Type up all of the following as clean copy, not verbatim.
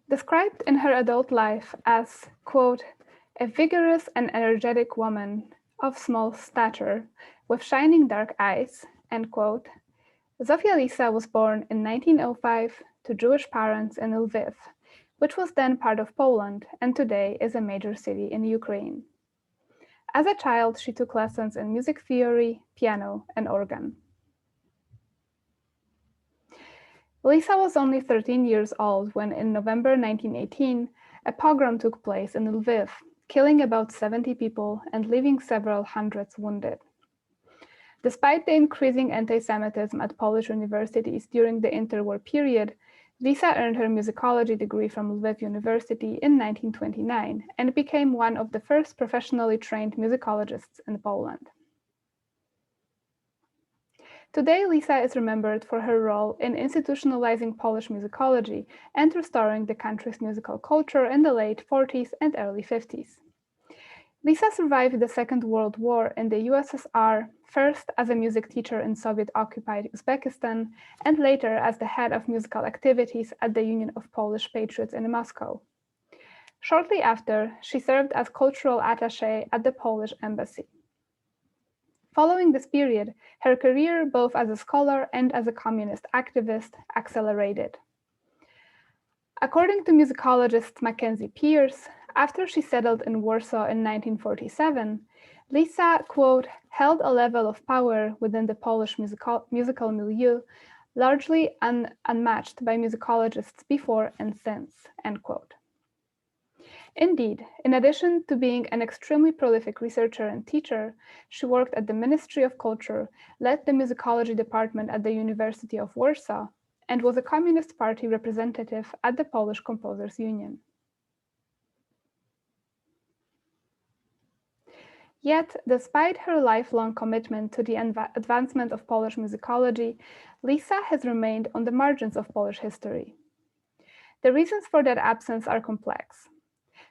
Described in her adult life as, quote, a vigorous and energetic woman of small stature with shining dark eyes, end quote, Zofia Lissa was born in 1905 to Jewish parents in Lviv, which was then part of Poland and today is a major city in Ukraine. As a child, she took lessons in music theory, piano, and organ. Lissa was only 13 years old when, in November 1918, a pogrom took place in Lviv, killing about 70 people and leaving several hundreds wounded. Despite the increasing anti-Semitism at Polish universities during the interwar period, Lissa earned her musicology degree from Lviv University in 1929 and became one of the first professionally trained musicologists in Poland. Today, Lissa is remembered for her role in institutionalizing Polish musicology and restoring the country's musical culture in the late 40s and early 50s. Lissa survived the Second World War in the USSR, first as a music teacher in Soviet-occupied Uzbekistan, and later as the head of musical activities at the Union of Polish Patriots in Moscow. Shortly after, she served as cultural attaché at the Polish embassy. Following this period, her career, both as a scholar and as a communist activist, accelerated. According to musicologist Mackenzie Pierce, after she settled in Warsaw in 1947, Lissa, quote, held a level of power within the Polish musical milieu largely unmatched by musicologists before and since, end quote. Indeed, in addition to being an extremely prolific researcher and teacher, she worked at the Ministry of Culture, led the musicology department at the University of Warsaw, and was a Communist Party representative at the Polish Composers Union. Yet, despite her lifelong commitment to the advancement of Polish musicology, Lissa has remained on the margins of Polish history. The reasons for that absence are complex.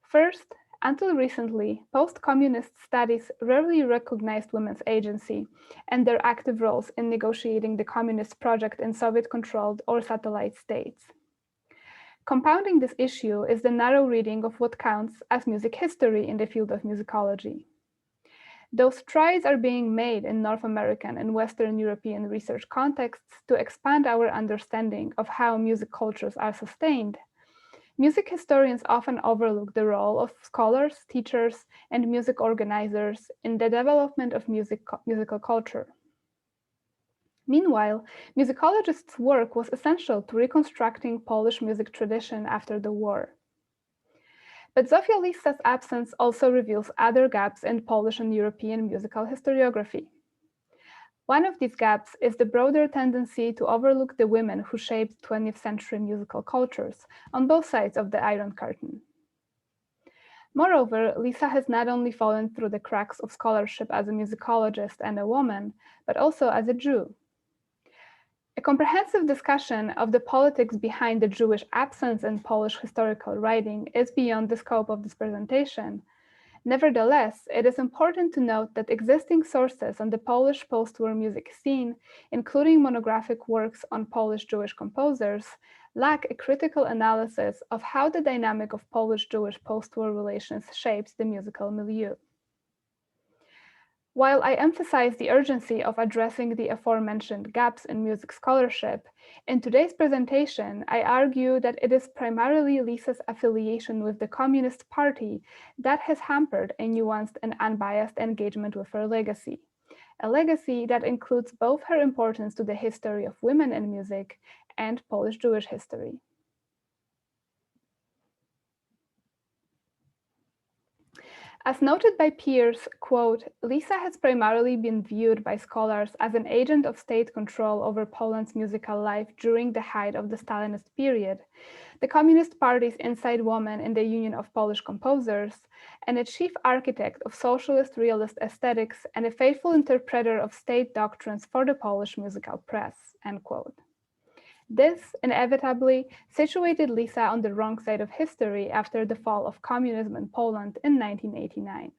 First, until recently, post-communist studies rarely recognized women's agency and their active roles in negotiating the communist project in Soviet-controlled or satellite states. Compounding this issue is the narrow reading of what counts as music history in the field of musicology. Though strides are being made in North American and Western European research contexts to expand our understanding of how music cultures are sustained, music historians often overlook the role of scholars, teachers, and music organizers in the development of musical culture. Meanwhile, musicologists' work was essential to reconstructing Polish music tradition after the war. But Zofia Lissa's absence also reveals other gaps in Polish and European musical historiography. One of these gaps is the broader tendency to overlook the women who shaped 20th century musical cultures on both sides of the Iron Curtain. Moreover, Lissa has not only fallen through the cracks of scholarship as a musicologist and a woman, but also as a Jew. A comprehensive discussion of the politics behind the Jewish absence in Polish historical writing is beyond the scope of this presentation. Nevertheless, it is important to note that existing sources on the Polish post-war music scene, including monographic works on Polish Jewish composers, lack a critical analysis of how the dynamic of Polish-Jewish post-war relations shapes the musical milieu. While I emphasize the urgency of addressing the aforementioned gaps in music scholarship, in today's presentation, I argue that it is primarily Lissa's affiliation with the Communist Party that has hampered a nuanced and unbiased engagement with her legacy, a legacy that includes both her importance to the history of women in music and Polish Jewish history. As noted by Pierce, quote, Lissa has primarily been viewed by scholars as an agent of state control over Poland's musical life during the height of the Stalinist period, the Communist Party's inside woman in the Union of Polish Composers, and a chief architect of socialist realist aesthetics and a faithful interpreter of state doctrines for the Polish musical press, end quote. This inevitably situated Lissa on the wrong side of history after the fall of communism in Poland in 1989.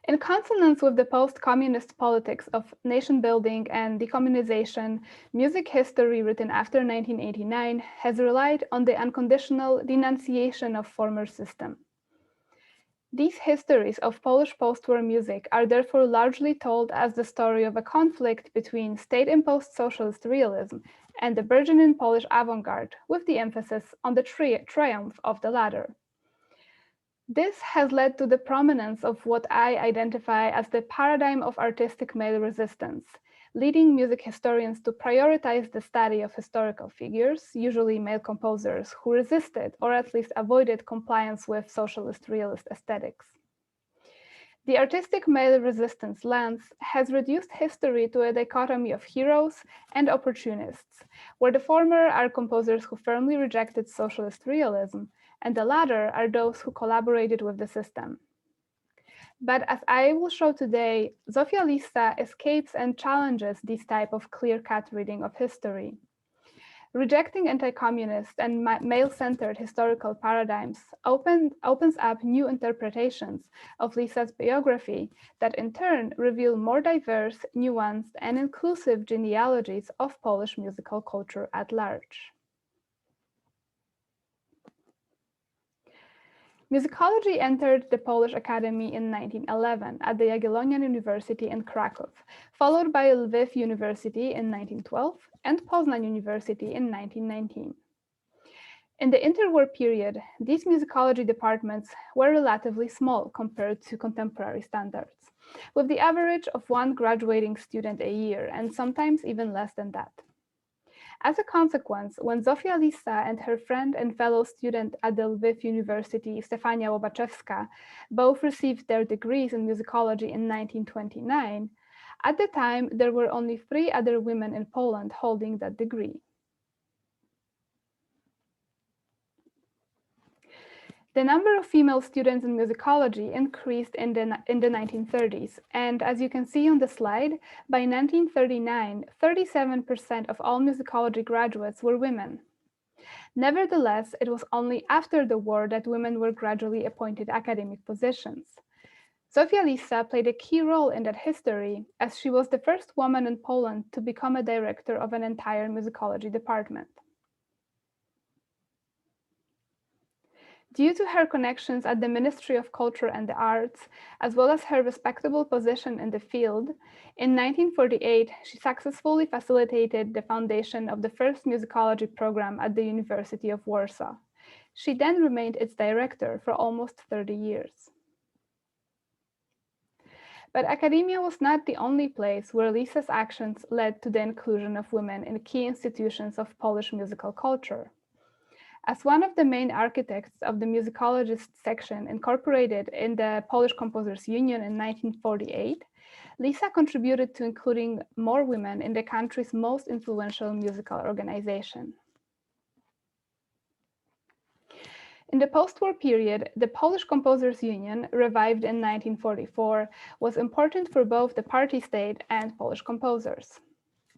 In consonance with the post-communist politics of nation-building and decommunization, music history written after 1989 has relied on the unconditional denunciation of former system. These histories of Polish post-war music are therefore largely told as the story of a conflict between state-imposed socialist realism and the burgeoning Polish avant-garde, with the emphasis on the triumph of the latter. This has led to the prominence of what I identify as the paradigm of artistic male resistance, leading music historians to prioritize the study of historical figures, usually male composers, who resisted or at least avoided compliance with socialist realist aesthetics. The artistic male resistance lens has reduced history to a dichotomy of heroes and opportunists, where the former are composers who firmly rejected socialist realism, and the latter are those who collaborated with the system. But as I will show today, Zofia Lissa escapes and challenges this type of clear-cut reading of history. Rejecting anti-communist and male-centered historical paradigms opens up new interpretations of Lissa's biography that in turn reveal more diverse, nuanced, and inclusive genealogies of Polish musical culture at large. Musicology entered the Polish Academy in 1911 at the Jagiellonian University in Kraków, followed by Lviv University in 1912 and Poznań University in 1919. In the interwar period, these musicology departments were relatively small compared to contemporary standards, with the average of one graduating student a year, and sometimes even less than that. As a consequence, when Zofia Lissa and her friend and fellow student at the Lviv University, Stefania Łobaczewska, both received their degrees in musicology in 1929, at the time there were only 3 other women in Poland holding that degree. The number of female students in musicology increased in the 1930s, and as you can see on the slide, by 1939, 37% of all musicology graduates were women. Nevertheless, it was only after the war that women were gradually appointed academic positions. Zofia Lissa played a key role in that history, as she was the first woman in Poland to become a director of an entire musicology department. Due to her connections at the Ministry of Culture and the Arts, as well as her respectable position in the field, in 1948, she successfully facilitated the foundation of the first musicology program at the University of Warsaw. She then remained its director for almost 30 years. But academia was not the only place where Lissa's actions led to the inclusion of women in key institutions of Polish musical culture. As one of the main architects of the musicologists section incorporated in the Polish Composers Union in 1948, Lissa contributed to including more women in the country's most influential musical organization. In the post-war period, the Polish Composers Union, revived in 1944, was important for both the party state and Polish composers.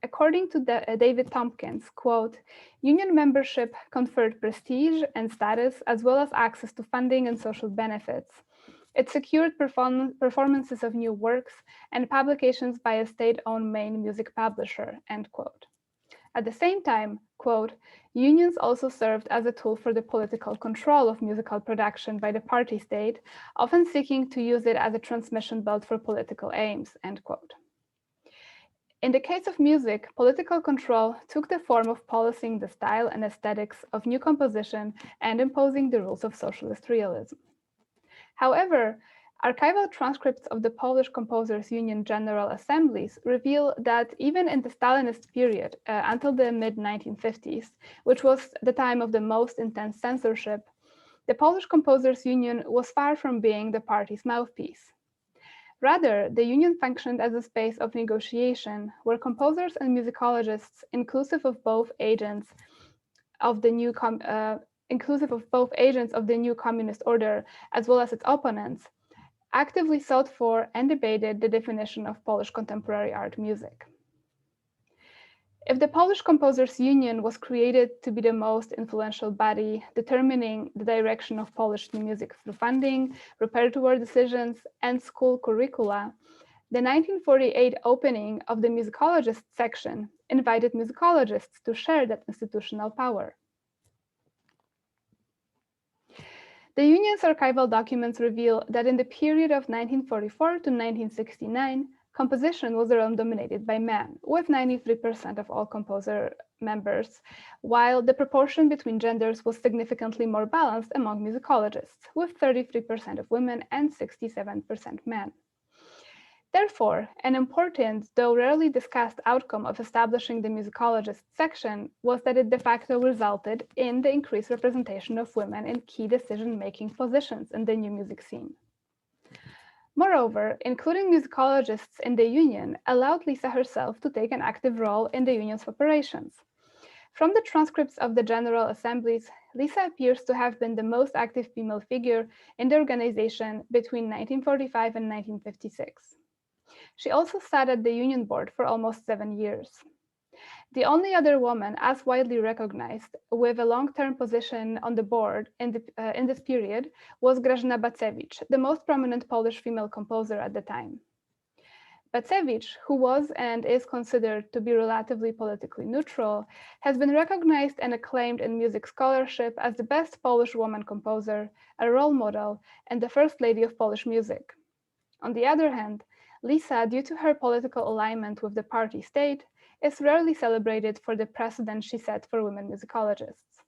According to David Tompkins, quote, "Union membership conferred prestige and status, as well as access to funding and social benefits. It secured performances of new works and publications by a state-owned main music publisher," end quote. At the same time, quote, "Unions also served as a tool for the political control of musical production by the party state, often seeking to use it as a transmission belt for political aims," end quote. In the case of music, political control took the form of policing the style and aesthetics of new composition and imposing the rules of socialist realism. However, archival transcripts of the Polish Composers Union General Assemblies reveal that even in the Stalinist period, until the mid-1950s, which was the time of the most intense censorship, the Polish Composers Union was far from being the party's mouthpiece. Rather, the union functioned as a space of negotiation where composers and musicologists, inclusive of both agents of the new communist order, as well as its opponents, actively sought for and debated the definition of Polish contemporary art music. If the Polish Composers Union was created to be the most influential body determining the direction of Polish new music through funding, repertoire decisions, and school curricula, the 1948 opening of the musicologists section invited musicologists to share that institutional power. The union's archival documents reveal that in the period of 1944 to 1969, composition was a realm dominated by men, with 93% of all composer members, while the proportion between genders was significantly more balanced among musicologists, with 33% of women and 67% men. Therefore, an important, though rarely discussed outcome of establishing the musicologists section was that it de facto resulted in the increased representation of women in key decision-making positions in the new music scene. Moreover, including musicologists in the union allowed Lissa herself to take an active role in the union's operations. From the transcripts of the General Assemblies, Lissa appears to have been the most active female figure in the organization between 1945 and 1956. She also sat at the union board for almost 7 years. The only other woman as widely recognized with a long-term position on the board in this period was Grażyna Bacewicz, the most prominent Polish female composer at the time. Bacewicz, who was and is considered to be relatively politically neutral, has been recognized and acclaimed in music scholarship as the best Polish woman composer, a role model, and the first lady of Polish music. On the other hand, Lissa, due to her political alignment with the party state, is rarely celebrated for the precedent she set for women musicologists.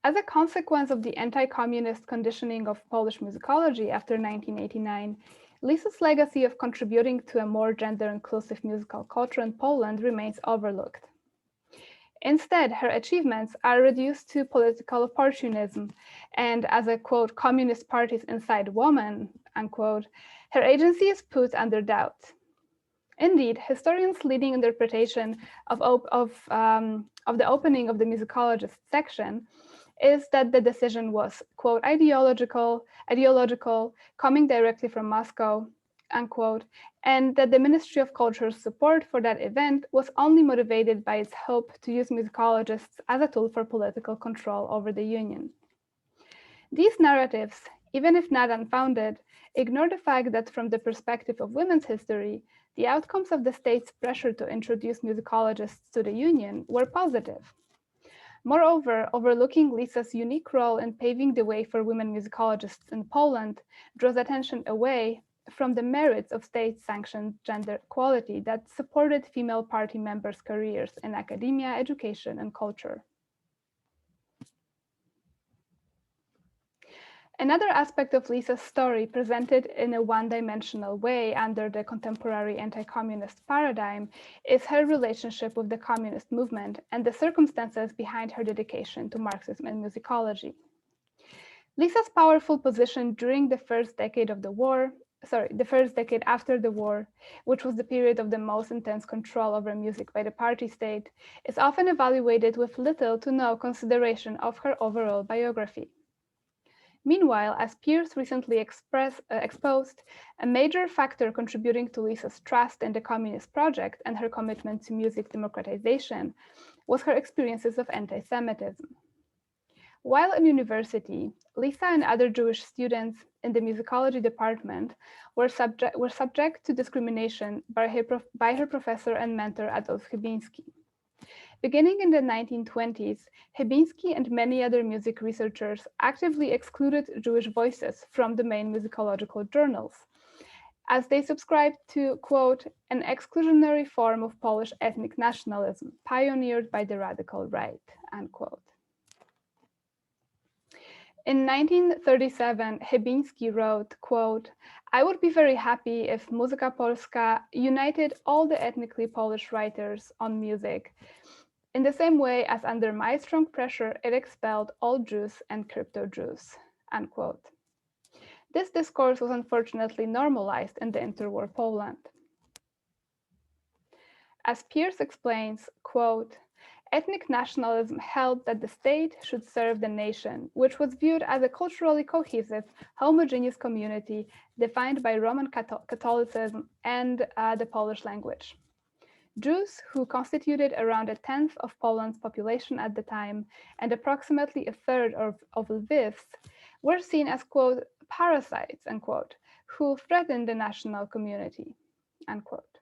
As a consequence of the anti-communist conditioning of Polish musicology after 1989, Lissa's legacy of contributing to a more gender-inclusive musical culture in Poland remains overlooked. Instead, her achievements are reduced to political opportunism, and as a, quote, communist party's inside woman, unquote, her agency is put under doubt. Indeed, historians' leading interpretation of the opening of the musicologist section is that the decision was, quote, ideological, coming directly from Moscow, unquote, and that the Ministry of Culture's support for that event was only motivated by its hope to use musicologists as a tool for political control over the union. These narratives, even if not unfounded, ignore the fact that from the perspective of women's history, the outcomes of the state's pressure to introduce musicologists to the union were positive. Moreover, overlooking Lissa's unique role in paving the way for women musicologists in Poland draws attention away from the merits of state-sanctioned gender equality that supported female party members' careers in academia, education, and culture. Another aspect of Lissa's story presented in a one-dimensional way under the contemporary anti-communist paradigm is her relationship with the communist movement and the circumstances behind her dedication to Marxism and musicology. Lissa's powerful position during the first decade after the war, which was the period of the most intense control over music by the party state, is often evaluated with little to no consideration of her overall biography. Meanwhile, as peers recently exposed, a major factor contributing to Lissa's trust in the communist project and her commitment to music democratization was her experiences of anti-Semitism. While in university, Lissa and other Jewish students in the musicology department were subject to discrimination by her professor and mentor Adolf Chybiński. Beginning in the 1920s, Chybiński and many other music researchers actively excluded Jewish voices from the main musicological journals, as they subscribed to, quote, an exclusionary form of Polish ethnic nationalism pioneered by the radical right, unquote. In 1937, Chybiński wrote, quote, I would be very happy if Muzyka Polska united all the ethnically Polish writers on music, in the same way as under my strong pressure, it expelled all Jews and crypto-Jews, unquote. This discourse was unfortunately normalized in the interwar Poland. As Pierce explains, quote, ethnic nationalism held that the state should serve the nation, which was viewed as a culturally cohesive, homogeneous community defined by Roman Catholicism and the Polish language. Jews, who constituted around a tenth of Poland's population at the time and approximately a third of Lviv's, were seen as, quote, parasites, unquote, who threatened the national community, unquote.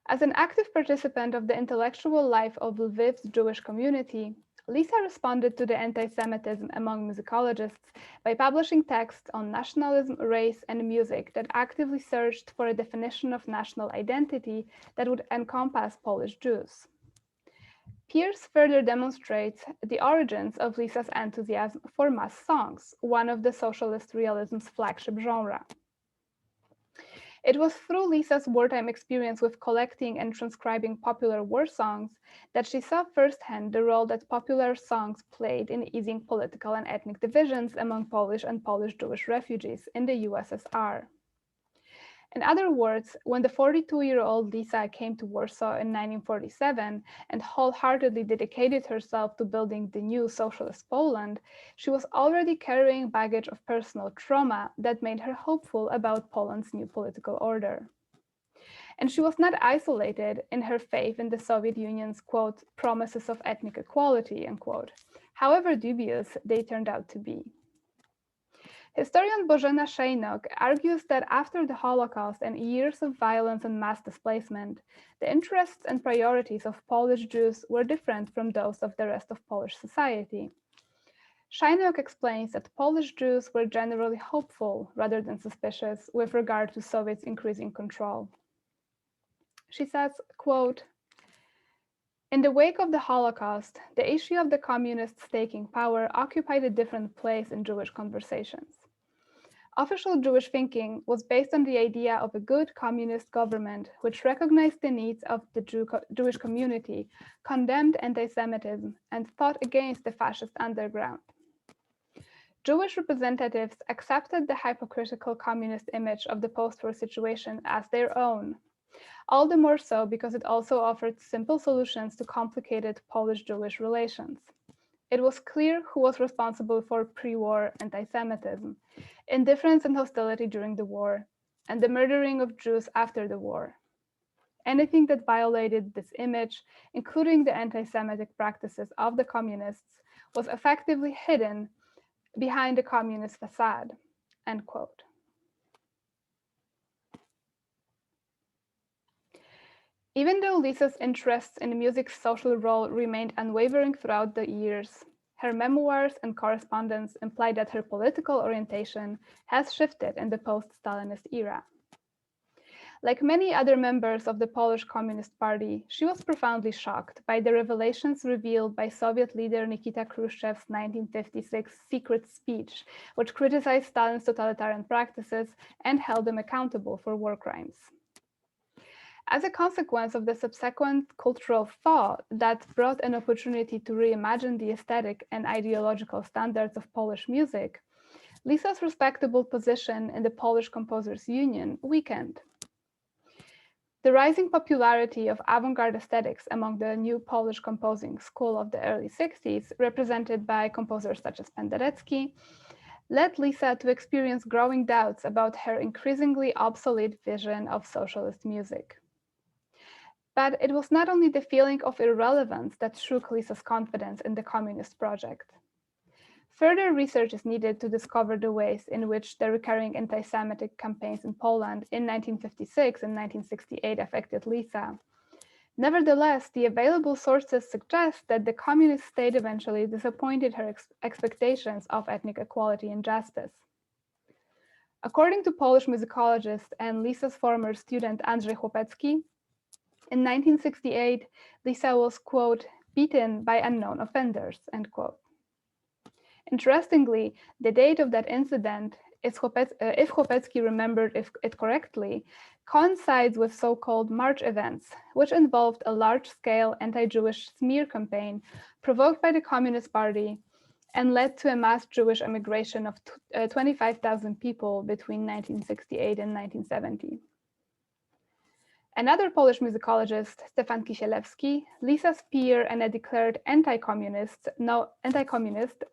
As an active participant of the intellectual life of Lviv's Jewish community, Lissa responded to the anti-Semitism among musicologists by publishing texts on nationalism, race, and music that actively searched for a definition of national identity that would encompass Polish Jews. Pierce further demonstrates the origins of Lissa's enthusiasm for mass songs, one of the socialist realism's flagship genre. It was through Lissa's wartime experience with collecting and transcribing popular war songs that she saw firsthand the role that popular songs played in easing political and ethnic divisions among Polish and Polish Jewish refugees in the USSR. In other words, when the 42-year-old Lissa came to Warsaw in 1947 and wholeheartedly dedicated herself to building the new socialist Poland, she was already carrying baggage of personal trauma that made her hopeful about Poland's new political order. And she was not isolated in her faith in the Soviet Union's, quote, promises of ethnic equality, unquote, however dubious they turned out to be. Historian Bożena Szejnok argues that after the Holocaust and years of violence and mass displacement, the interests and priorities of Polish Jews were different from those of the rest of Polish society. Szejnok explains that Polish Jews were generally hopeful rather than suspicious with regard to Soviets' increasing control. She says, quote, in the wake of the Holocaust, the issue of the communists taking power occupied a different place in Jewish conversations. Official Jewish thinking was based on the idea of a good communist government which recognized the needs of the Jewish community, condemned anti-Semitism, and fought against the fascist underground. Jewish representatives accepted the hypocritical communist image of the post-war situation as their own, all the more so because it also offered simple solutions to complicated Polish-Jewish relations. It was clear who was responsible for pre-war anti-Semitism, indifference and hostility during the war, and the murdering of Jews after the war. Anything that violated this image, including the anti-Semitic practices of the communists, was effectively hidden behind the communist facade, end quote. Even though Lissa's interests in music's social role remained unwavering throughout the years, her memoirs and correspondence imply that her political orientation has shifted in the post-Stalinist era. Like many other members of the Polish Communist Party, she was profoundly shocked by the revelations revealed by Soviet leader Nikita Khrushchev's 1956 secret speech, which criticized Stalin's totalitarian practices and held him accountable for war crimes. As a consequence of the subsequent cultural thaw that brought an opportunity to reimagine the aesthetic and ideological standards of Polish music, Lissa's respectable position in the Polish Composers' Union weakened. The rising popularity of avant-garde aesthetics among the new Polish composing school of the early 60s, represented by composers such as Penderecki, led Lissa to experience growing doubts about her increasingly obsolete vision of socialist music. But it was not only the feeling of irrelevance that shook Lissa's confidence in the communist project. Further research is needed to discover the ways in which the recurring anti-Semitic campaigns in Poland in 1956 and 1968 affected Lissa. Nevertheless, the available sources suggest that the communist state eventually disappointed her expectations of ethnic equality and justice. According to Polish musicologist and Lissa's former student Andrzej Chłopecki, in 1968, Lissa was, quote, beaten by unknown offenders, end quote. Interestingly, the date of that incident, if Chłopecki remembered it correctly, coincides with so-called March events, which involved a large-scale anti-Jewish smear campaign provoked by the Communist Party and led to a mass Jewish immigration of 25,000 people between 1968 and 1970. Another Polish musicologist, Stefan Kisielewski, Lissa's peer and a declared anti-communist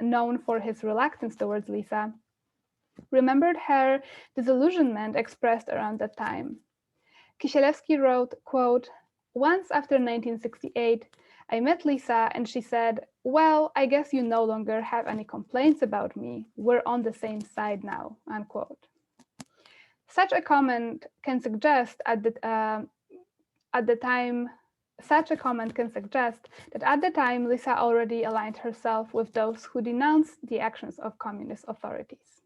known for his reluctance towards Lissa, remembered her disillusionment expressed around that time. Kisielewski wrote, quote, "Once after 1968, I met Lissa and she said, 'Well, I guess you no longer have any complaints about me. We're on the same side now,' unquote." Such a comment can suggest that at the time Lissa already aligned herself with those who denounced the actions of communist authorities.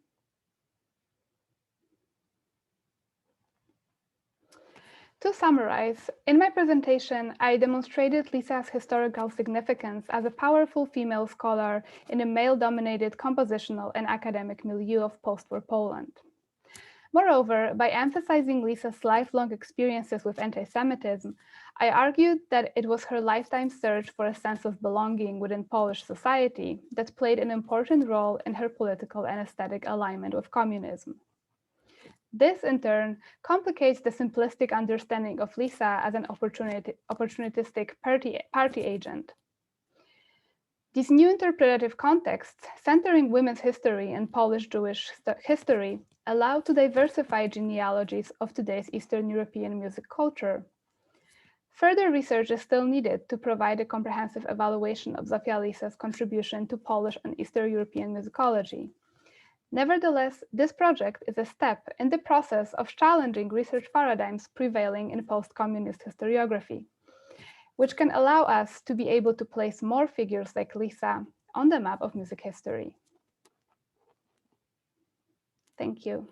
To summarize, in my presentation, I demonstrated Lissa's historical significance as a powerful female scholar in a male-dominated compositional and academic milieu of post-war Poland. Moreover, by emphasizing Lissa's lifelong experiences with anti-Semitism, I argued that it was her lifetime search for a sense of belonging within Polish society that played an important role in her political and aesthetic alignment with communism. This, in turn, complicates the simplistic understanding of Lissa as an opportunistic party agent. These new interpretative contexts, centering women's history and Polish Jewish history, allow to diversify genealogies of today's Eastern European music culture. Further research is still needed to provide a comprehensive evaluation of Zofia Lissa's contribution to Polish and Eastern European musicology. Nevertheless, this project is a step in the process of challenging research paradigms prevailing in post-communist historiography, which can allow us to be able to place more figures like Lissa on the map of music history. Thank you.